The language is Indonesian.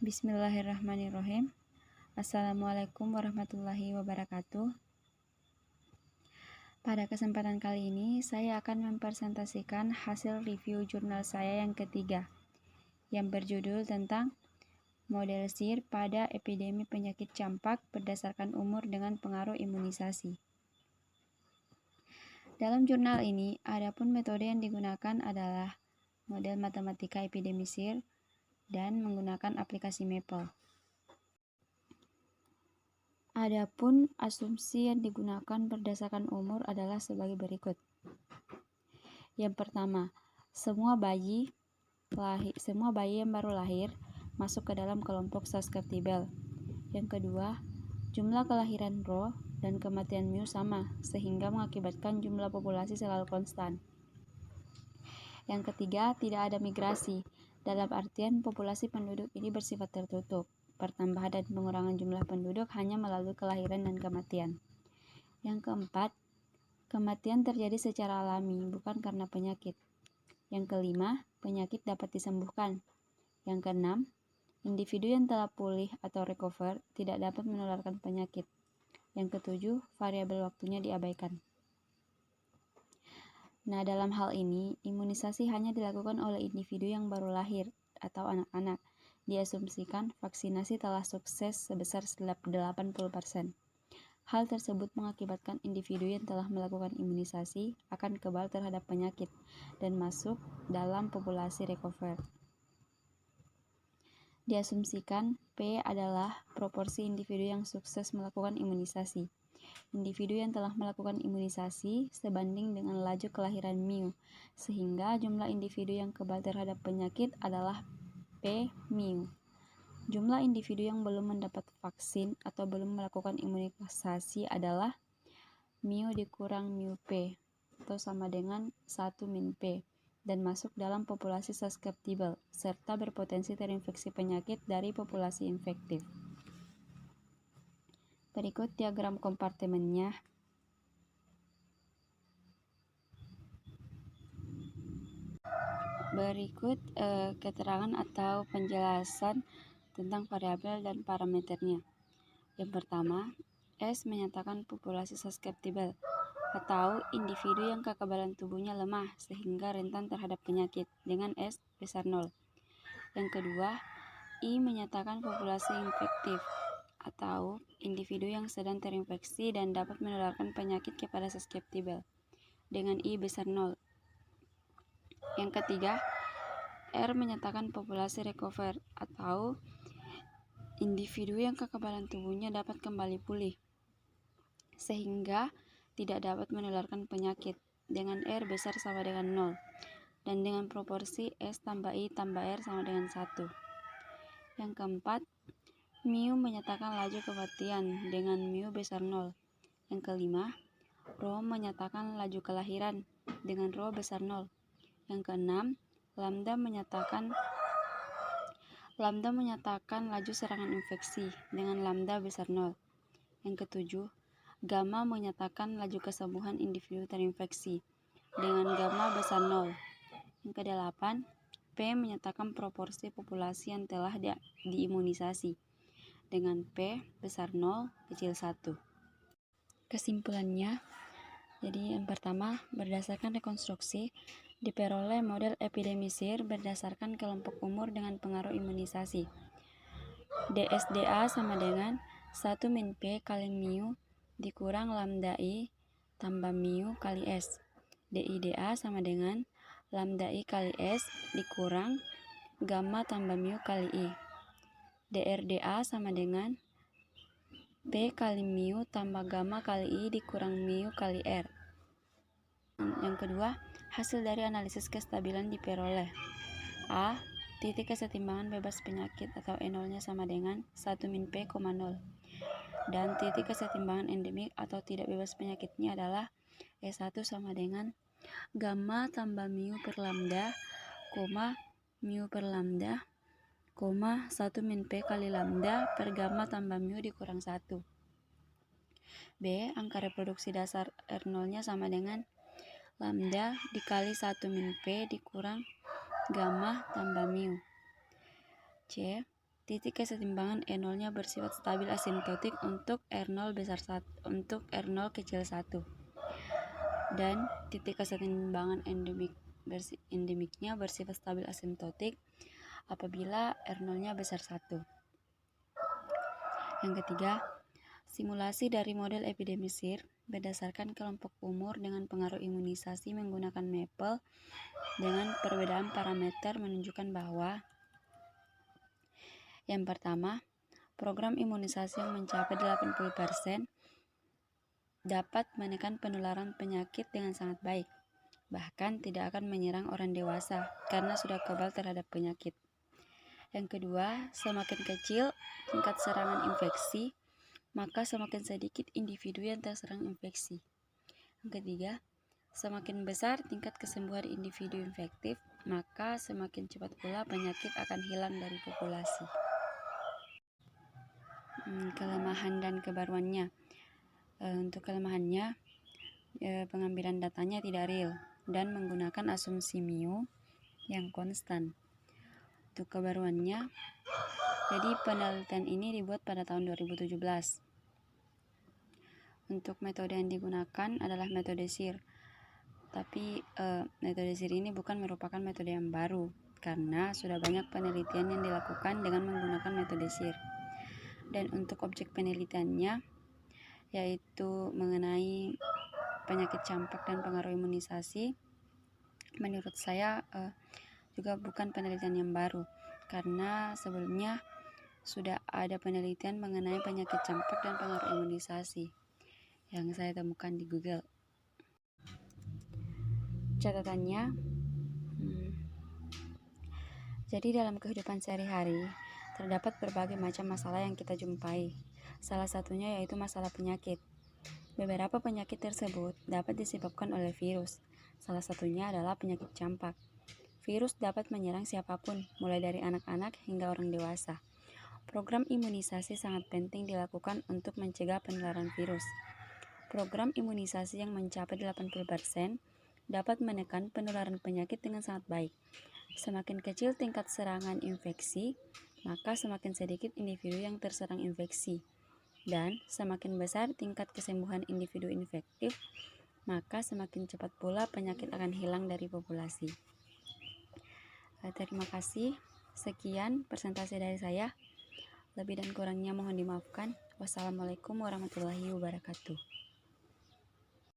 Bismillahirrahmanirrahim. Assalamualaikum warahmatullahi wabarakatuh. Pada kesempatan kali ini, saya akan mempresentasikan hasil review jurnal saya yang ketiga, yang berjudul tentang model SIR pada epidemi penyakit campak berdasarkan umur dengan pengaruh imunisasi. Dalam jurnal ini, adapun metode yang digunakan adalah model matematika epidemi SIR dan menggunakan aplikasi Maple. Adapun asumsi yang digunakan berdasarkan umur adalah sebagai berikut. Yang pertama, semua bayi yang baru lahir masuk ke dalam kelompok susceptible. Yang kedua, jumlah kelahiran Rho dan kematian Mu sama, sehingga mengakibatkan jumlah populasi selalu konstan. Yang ketiga, tidak ada migrasi, dalam artian populasi penduduk ini bersifat tertutup. Pertambahan dan pengurangan jumlah penduduk hanya melalui kelahiran dan kematian. Yang keempat, kematian terjadi secara alami, bukan karena penyakit. Yang kelima, penyakit dapat disembuhkan. Yang keenam, individu yang telah pulih atau recover tidak dapat menularkan penyakit. Yang ketujuh, variabel waktunya diabaikan. Nah, dalam hal ini, imunisasi hanya dilakukan oleh individu yang baru lahir atau anak-anak. Diasumsikan vaksinasi telah sukses sebesar 80%. Hal tersebut mengakibatkan individu yang telah melakukan imunisasi akan kebal terhadap penyakit dan masuk dalam populasi recover. Diasumsikan P adalah proporsi individu yang sukses melakukan imunisasi. Individu yang telah melakukan imunisasi sebanding dengan laju kelahiran Mu, sehingga jumlah individu yang kebal terhadap penyakit adalah P Mu. Jumlah individu yang belum mendapat vaksin atau belum melakukan imunisasi adalah Mu dikurang Mu P, atau sama dengan 1 min P, dan masuk dalam populasi susceptible, serta berpotensi terinfeksi penyakit dari populasi infektif. Berikut diagram kompartemennya. Berikut keterangan atau penjelasan tentang variabel dan parameternya. Yang pertama, S menyatakan populasi susceptible atau individu yang kekebalan tubuhnya lemah sehingga rentan terhadap penyakit dengan S besar 0. Yang kedua, I menyatakan populasi infektif atau individu yang sedang terinfeksi dan dapat menularkan penyakit kepada susceptible dengan I besar 0. Yang ketiga, R menyatakan populasi recover atau individu yang kekebalan tubuhnya dapat kembali pulih sehingga tidak dapat menularkan penyakit dengan R besar sama dengan 0 dan dengan proporsi S tambah I tambah R sama dengan 1. Yang keempat, Mu menyatakan laju kematian dengan Mu besar 0. Yang kelima, Rho menyatakan laju kelahiran dengan Rho besar 0. Yang keenam, Lambda menyatakan laju serangan infeksi dengan Lambda besar 0. Yang ketujuh, Gamma menyatakan laju kesembuhan individu terinfeksi dengan Gamma besar 0. Yang kedelapan, P menyatakan proporsi populasi yang telah diimunisasi dengan P besar 0 kecil 1. Kesimpulannya, jadi yang pertama, berdasarkan rekonstruksi, diperoleh model epidemi SIR berdasarkan kelompok umur dengan pengaruh imunisasi. DSDA sama dengan 1 min P kali Mu dikurang Lambda I tambah Mu kali S. DIDA sama dengan Lambda I kali S dikurang Gamma tambah Mu kali I. DRDA sama dengan P kali Mu tambah Gamma kali I dikurang Mu kali R. Yang kedua, hasil dari analisis kestabilan diperoleh. A. Titik kesetimbangan bebas penyakit atau E0-nya sama dengan 1 min P, 0. Dan titik kesetimbangan endemik atau tidak bebas penyakitnya adalah E1 sama dengan Gamma tambah Mu per Lambda, Mu per Lambda, 1 min P kali Lambda per Gamma tambah Mu dikurang 1. B. Angka reproduksi dasar R0-nya sama dengan Lambda dikali 1 min P dikurang Gamma tambah Mu. C. Titik kesetimbangan E0-nya bersifat stabil asimptotik untuk R0 besar 1, untuk R0 kecil 1. Dan titik kesetimbangan endemiknya bersifat stabil asimptotik apabila R0-nya besar 1. Yang ketiga, simulasi dari model epidemi SIR berdasarkan kelompok umur dengan pengaruh imunisasi menggunakan Maple dengan perbedaan parameter menunjukkan bahwa yang pertama, program imunisasi yang mencapai 80% dapat menekan penularan penyakit dengan sangat baik, bahkan tidak akan menyerang orang dewasa karena sudah kebal terhadap penyakit. Yang kedua, semakin kecil tingkat serangan infeksi, maka semakin sedikit individu yang terserang infeksi. Yang ketiga, semakin besar tingkat kesembuhan individu infektif, maka semakin cepat pula penyakit akan hilang dari populasi. Kelemahan dan kebaruannya. Untuk kelemahannya, pengambilan datanya tidak real dan menggunakan asumsi mu yang konstan. Untuk kebaruannya, jadi penelitian ini dibuat pada tahun 2017. Untuk metode yang digunakan adalah metode SIR. Tapi metode SIR ini bukan merupakan metode yang baru karena sudah banyak penelitian yang dilakukan dengan menggunakan metode SIR. Dan untuk objek penelitiannya yaitu mengenai penyakit campak dan pengaruh imunisasi, menurut saya juga bukan penelitian yang baru karena sebelumnya sudah ada penelitian mengenai penyakit campak dan pengaruh imunisasi yang saya temukan di Google. Catatannya, jadi dalam kehidupan sehari-hari terdapat berbagai macam masalah yang kita jumpai. Salah satunya yaitu masalah penyakit. Beberapa penyakit tersebut dapat disebabkan oleh virus. Salah satunya adalah penyakit campak. Virus dapat menyerang siapapun, mulai dari anak-anak hingga orang dewasa. Program imunisasi sangat penting dilakukan untuk mencegah penularan virus. Program imunisasi yang mencapai 80% dapat menekan penularan penyakit dengan sangat baik. Semakin kecil tingkat serangan infeksi, maka semakin sedikit individu yang terserang infeksi. Dan semakin besar tingkat kesembuhan individu infektif, maka semakin cepat pula penyakit akan hilang dari populasi. Terima kasih. Sekian presentasi dari saya. Lebih dan kurangnya mohon dimaafkan. Wassalamualaikum warahmatullahi wabarakatuh.